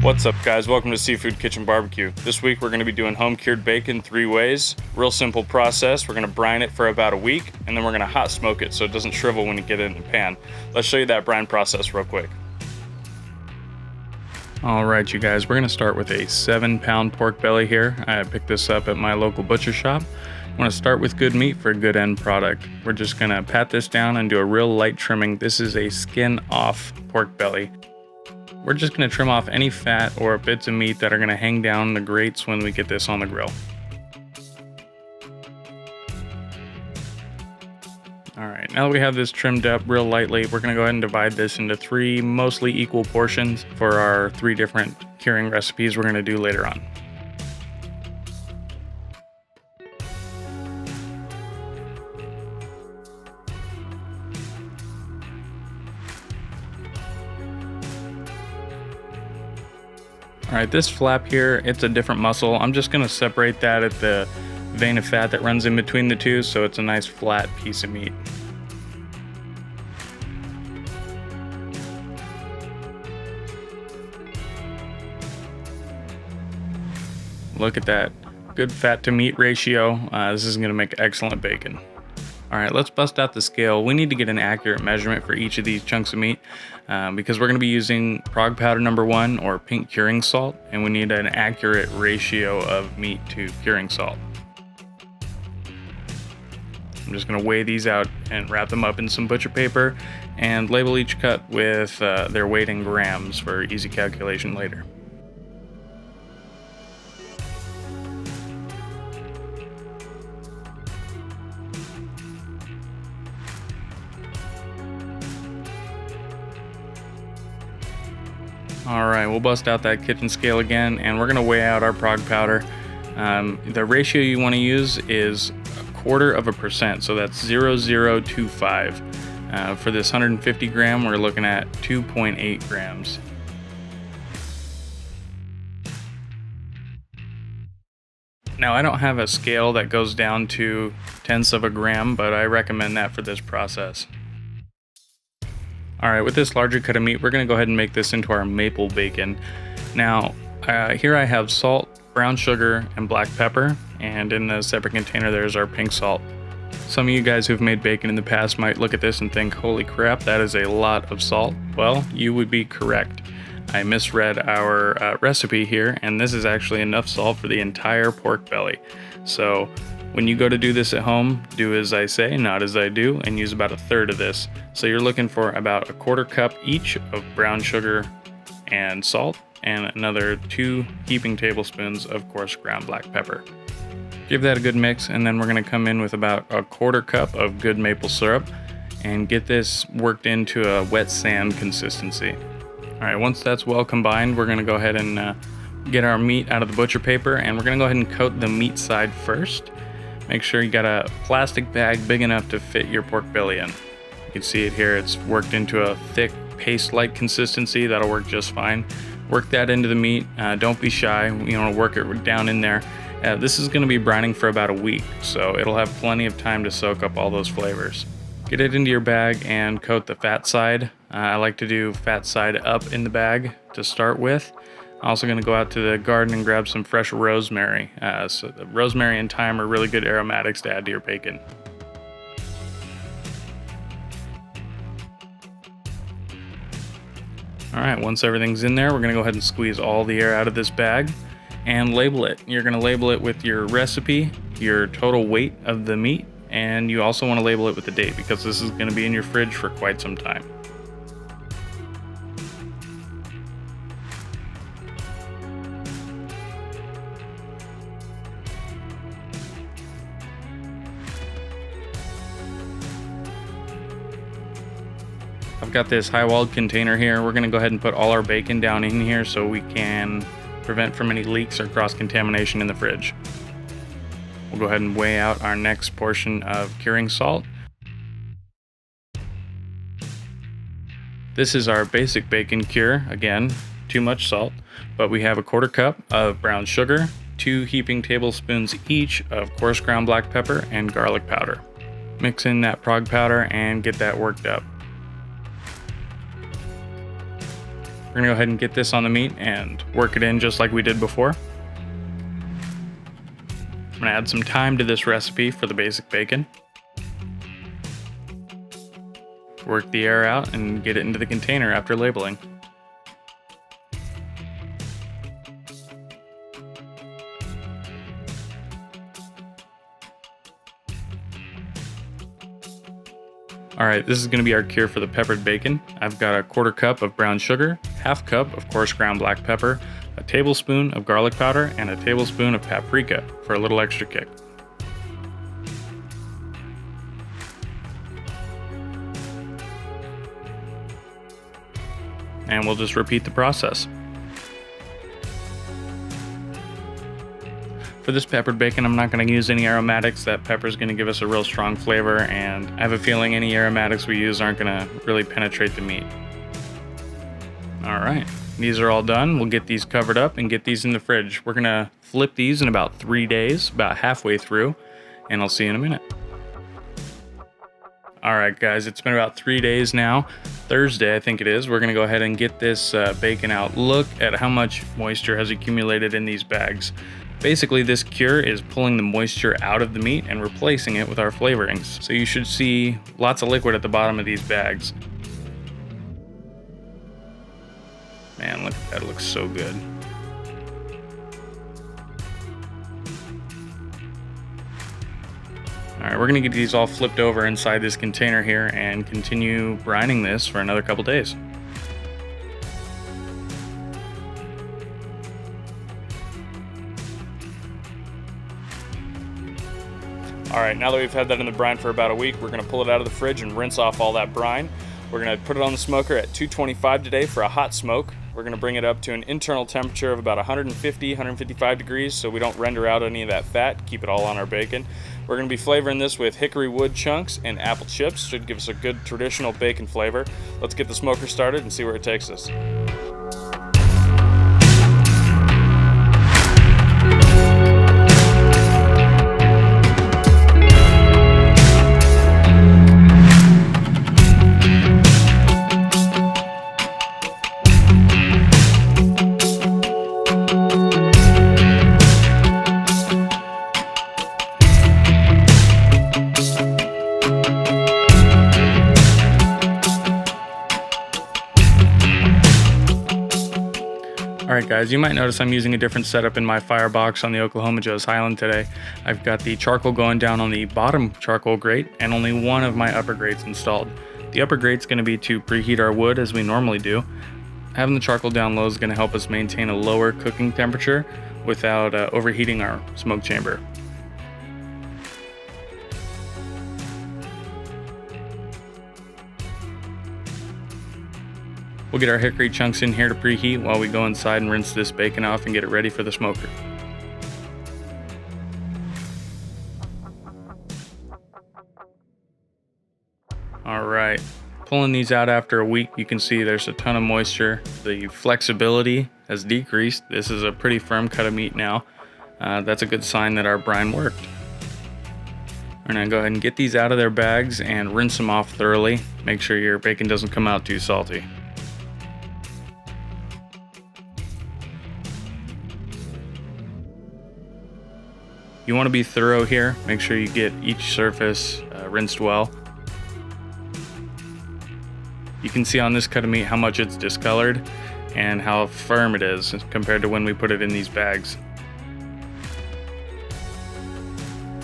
What's up guys, welcome to Seafood Kitchen Barbecue. This week we're going to be doing home cured bacon 3 ways. Real simple process. We're going to brine it for about a week and then we're going to hot smoke it so it doesn't shrivel when you get it in the pan. Let's show you that brine process real quick. Alright you guys, we're going to start with a 7-pound pork belly here. I picked this up at my local butcher shop. I want to start with good meat for a good end product. We're just going to pat this down and do a real light trimming. This is a skin off pork belly. We're just going to trim off any fat or bits of meat that are going to hang down the grates when we get this on the grill. Alright, now that we have this trimmed up real lightly, we're going to go ahead and divide this into 3 mostly equal portions for our 3 different curing recipes we're going to do later on. Alright, this flap here, it's a different muscle. I'm just going to separate that at the vein of fat that runs in between the two so it's a nice flat piece of meat. Look at that. Good fat to meat ratio. This is going to make excellent bacon. Alright, let's bust out the scale. We need to get an accurate measurement for each of these chunks of meat because we're going to be using prog powder number 1 or pink curing salt, and we need an accurate ratio of meat to curing salt. I'm just going to weigh these out and wrap them up in some butcher paper and label each cut with their weight in grams for easy calculation later. Alright, we'll bust out that kitchen scale again and we're going to weigh out our prog powder. The ratio you want to use is 0.25%, so that's 0.025. For this 150 gram, we're looking at 2.8 grams. Now, I don't have a scale that goes down to tenths of a gram, but I recommend that for this process. Alright, with this larger cut of meat, we're going to go ahead and make this into our maple bacon. Now, here I have salt, brown sugar, and black pepper, and in a separate container there's our pink salt. Some of you guys who've made bacon in the past might look at this and think, holy crap, that is a lot of salt. Well, you would be correct. I misread our recipe here, and this is actually enough salt for the entire pork belly. So, when you go to do this at home, do as I say, not as I do, and use about 1/3 of this. So you're looking for about 1/4 cup each of brown sugar and salt, and another 2 heaping tablespoons of coarse ground black pepper. Give that a good mix, and then we're going to come in with about 1/4 cup of good maple syrup, and get this worked into a wet sand consistency. Alright, once that's well combined, we're going to go ahead and get our meat out of the butcher paper, and we're going to go ahead and coat the meat side first. Make sure you got a plastic bag big enough to fit your pork belly in. You can see it here, it's worked into a thick paste-like consistency. That'll work just fine. Work that into the meat. Don't be shy, you want to work it down in there. This is going to be brining for about a week, so it'll have plenty of time to soak up all those flavors. Get it into your bag and coat the fat side. I like to do fat side up in the bag to start with. I'm also going to go out to the garden and grab some fresh rosemary. So the rosemary and thyme are really good aromatics to add to your bacon. Alright, once everything's in there, we're going to go ahead and squeeze all the air out of this bag and label it. You're going to label it with your recipe, your total weight of the meat, and you also want to label it with the date because this is going to be in your fridge for quite some time. I've got this high-walled container here. We're going to go ahead and put all our bacon down in here so we can prevent from any leaks or cross-contamination in the fridge. We'll go ahead and weigh out our next portion of curing salt. This is our basic bacon cure. Again, too much salt, but we have 1/4 cup of brown sugar, 2 heaping tablespoons each of coarse ground black pepper and garlic powder. Mix in that prog powder and get that worked up. We're gonna go ahead and get this on the meat and work it in just like we did before. I'm gonna add some thyme to this recipe for the basic bacon. Work the air out and get it into the container after labeling. Alright, this is going to be our cure for the peppered bacon. I've got a 1/4 cup of brown sugar, 1/2 cup of coarse ground black pepper, a tablespoon of garlic powder, and a tablespoon of paprika for a little extra kick. And we'll just repeat the process. For this peppered bacon, I'm not going to use any aromatics. That pepper is going to give us a real strong flavor, and I have a feeling any aromatics we use aren't going to really penetrate the meat. Alright, these are all done. We'll get these covered up and get these in the fridge. We're going to flip these in about 3 days, about halfway through, and I'll see you in a minute. Alright guys, it's been about 3 days now. Thursday, I think it is. We're going to go ahead and get this bacon out. Look at how much moisture has accumulated in these bags. Basically, this cure is pulling the moisture out of the meat and replacing it with our flavorings. So you should see lots of liquid at the bottom of these bags. Man, look at that, it looks so good. Alright, we're gonna get these all flipped over inside this container here and continue brining this for another couple days. Alright, now that we've had that in the brine for about a week, we're going to pull it out of the fridge and rinse off all that brine. We're going to put it on the smoker at 225 today for a hot smoke. We're going to bring it up to an internal temperature of about 150, 155 degrees so we don't render out any of that fat, keep it all on our bacon. We're going to be flavoring this with hickory wood chunks and apple chips. Should give us a good traditional bacon flavor. Let's get the smoker started and see where it takes us. Alright guys, you might notice I'm using a different setup in my firebox on the Oklahoma Joe's Highland today. I've got the charcoal going down on the bottom charcoal grate and only one of my upper grates installed. The upper grate's going to be to preheat our wood as we normally do. Having the charcoal down low is going to help us maintain a lower cooking temperature without overheating our smoke chamber. We'll get our hickory chunks in here to preheat while we go inside and rinse this bacon off and get it ready for the smoker. Alright, pulling these out after a week, you can see there's a ton of moisture. The flexibility has decreased. This is a pretty firm cut of meat now. That's a good sign that our brine worked. We're going to go ahead and get these out of their bags and rinse them off thoroughly. Make sure your bacon doesn't come out too salty. You want to be thorough here. Make sure you get each surface rinsed well. You can see on this cut of meat how much it's discolored and how firm it is compared to when we put it in these bags.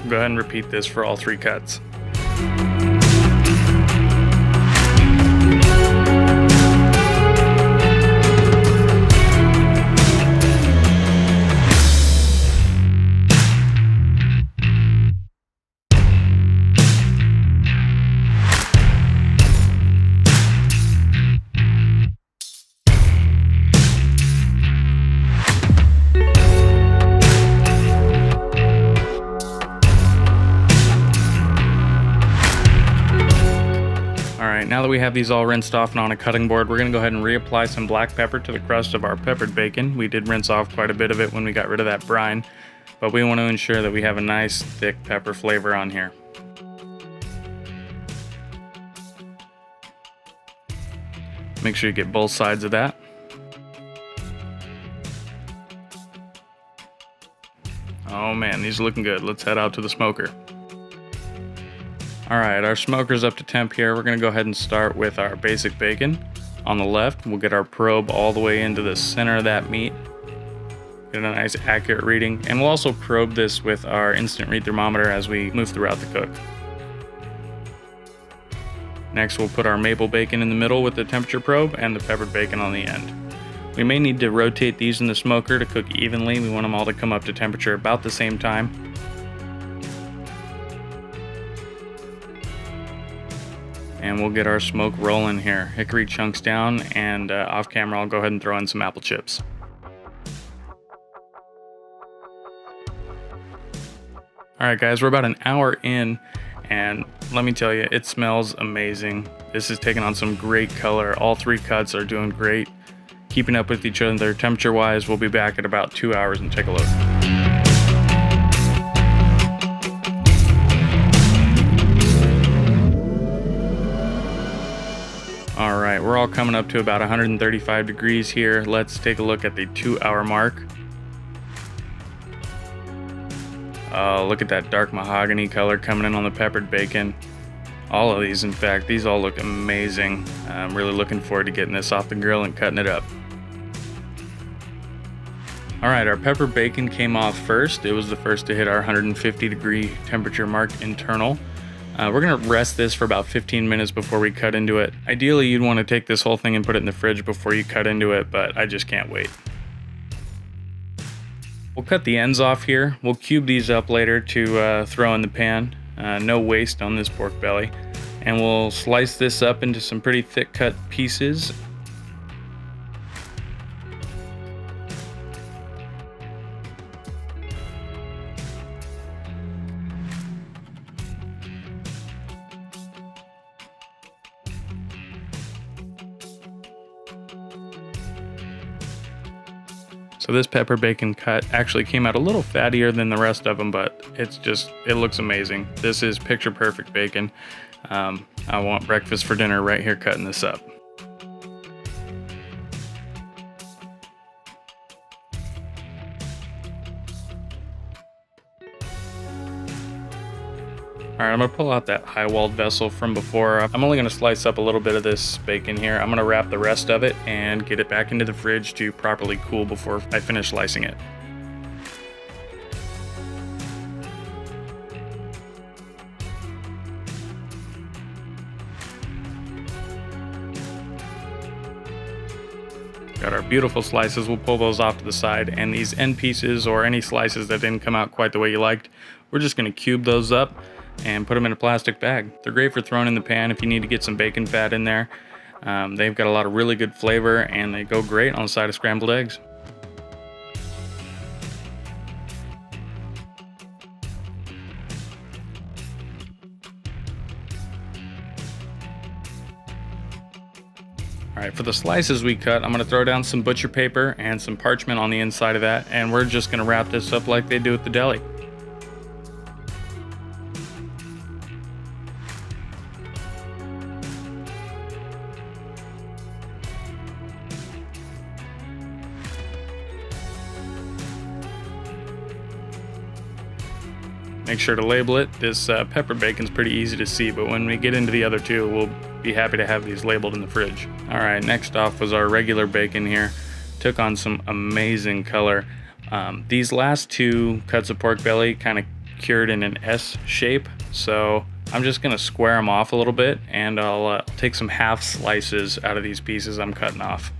Go ahead and repeat this for all 3 cuts. Now that we have these all rinsed off and on a cutting board, we're going to go ahead and reapply some black pepper to the crust of our peppered bacon. We did rinse off quite a bit of it when we got rid of that brine, but we want to ensure that we have a nice thick pepper flavor on here. Make sure you get both sides of that. Oh man, these are looking good. Let's head out to the smoker. Alright, our smoker's up to temp here. We're going to go ahead and start with our basic bacon. On the left, we'll get our probe all the way into the center of that meat. Get a nice accurate reading. And we'll also probe this with our instant read thermometer as we move throughout the cook. Next, we'll put our maple bacon in the middle with the temperature probe and the peppered bacon on the end. We may need to rotate these in the smoker to cook evenly. We want them all to come up to temperature about the same time. And we'll get our smoke rolling here. Hickory chunks down, and off camera I'll go ahead and throw in some apple chips. Alright guys, we're about an hour in, and let me tell you, it smells amazing. This is taking on some great color. All three cuts are doing great. Keeping up with each other temperature wise. We'll be back at about 2 hours and take a look. Alright, we're all coming up to about 135 degrees here. Let's take a look at the 2 hour mark. Oh, look at that dark mahogany color coming in on the peppered bacon. All of these, in fact, these all look amazing. I'm really looking forward to getting this off the grill and cutting it up. Alright, our peppered bacon came off first. It was the first to hit our 150 degree temperature mark internal. We're going to rest this for about 15 minutes before we cut into it. Ideally, you'd want to take this whole thing and put it in the fridge before you cut into it, but I just can't wait. We'll cut the ends off here. We'll cube these up later to throw in the pan. No waste on this pork belly. And we'll slice this up into some pretty thick cut pieces. So this pepper bacon cut actually came out a little fattier than the rest of them, but it looks amazing. This is picture perfect bacon. I want breakfast for dinner right here cutting this up. Alright, I'm going to pull out that high-walled vessel from before. I'm only going to slice up a little bit of this bacon here. I'm going to wrap the rest of it and get it back into the fridge to properly cool before I finish slicing it. Got our beautiful slices. We'll pull those off to the side, and these end pieces or any slices that didn't come out quite the way you liked, we're just going to cube those up and put them in a plastic bag. They're great for throwing in the pan if you need to get some bacon fat in there. They've got a lot of really good flavor, and they go great on the side of scrambled eggs. Alright, for the slices we cut, I'm going to throw down some butcher paper and some parchment on the inside of that, and we're just going to wrap this up like they do at the deli. Make sure to label it. This pepper bacon's pretty easy to see, but when we get into the other two, we'll be happy to have these labeled in the fridge. Alright, next off was our regular bacon here. Took on some amazing color. These last two cuts of pork belly kind of cured in an S shape, so I'm just going to square them off a little bit, and I'll take some half slices out of these pieces I'm cutting off.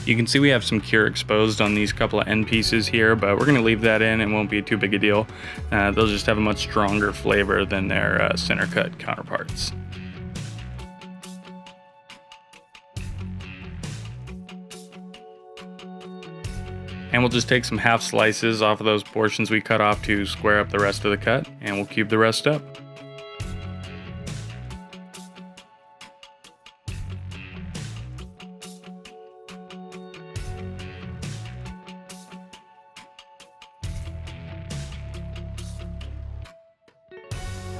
You can see we have some cure exposed on these couple of end pieces here, but we're going to leave that in. It won't be too big a deal. They'll just have a much stronger flavor than their center cut counterparts. And we'll just take some half slices off of those portions we cut off to square up the rest of the cut, and we'll cube the rest up.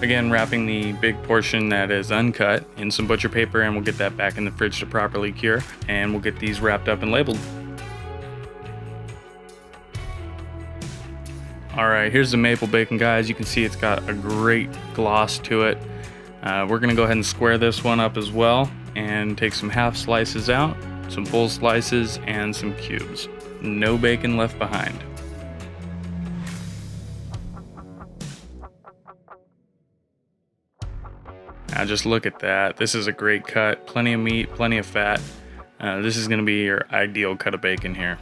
Again, wrapping the big portion that is uncut in some butcher paper, and we'll get that back in the fridge to properly cure, and we'll get these wrapped up and labeled. All right, here's the maple bacon, guys. You can see it's got a great gloss to it. We're gonna go ahead and square this one up as well and take some half slices out, some full slices, and some cubes. No bacon left behind. Now just look at that. This is a great cut. Plenty of meat, plenty of fat. This is gonna be your ideal cut of bacon here.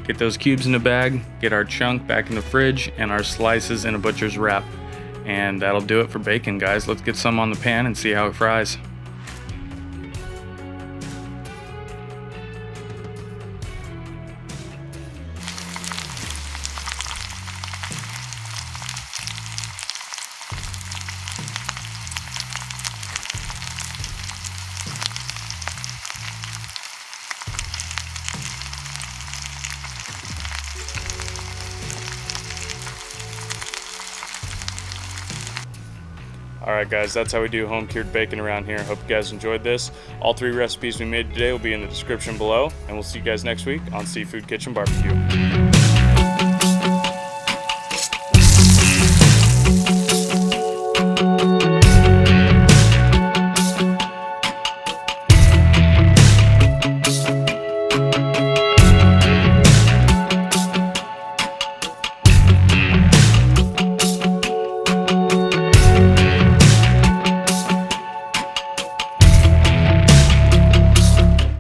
Get those cubes in a bag, get our chunk back in the fridge, and our slices in a butcher's wrap. And that'll do it for bacon, guys. Let's get some on the pan and see how it fries. Alright guys, that's how we do home cured bacon around here. Hope you guys enjoyed this. All 3 recipes we made today will be in the description below, and we'll see you guys next week on Seafood Kitchen Barbecue.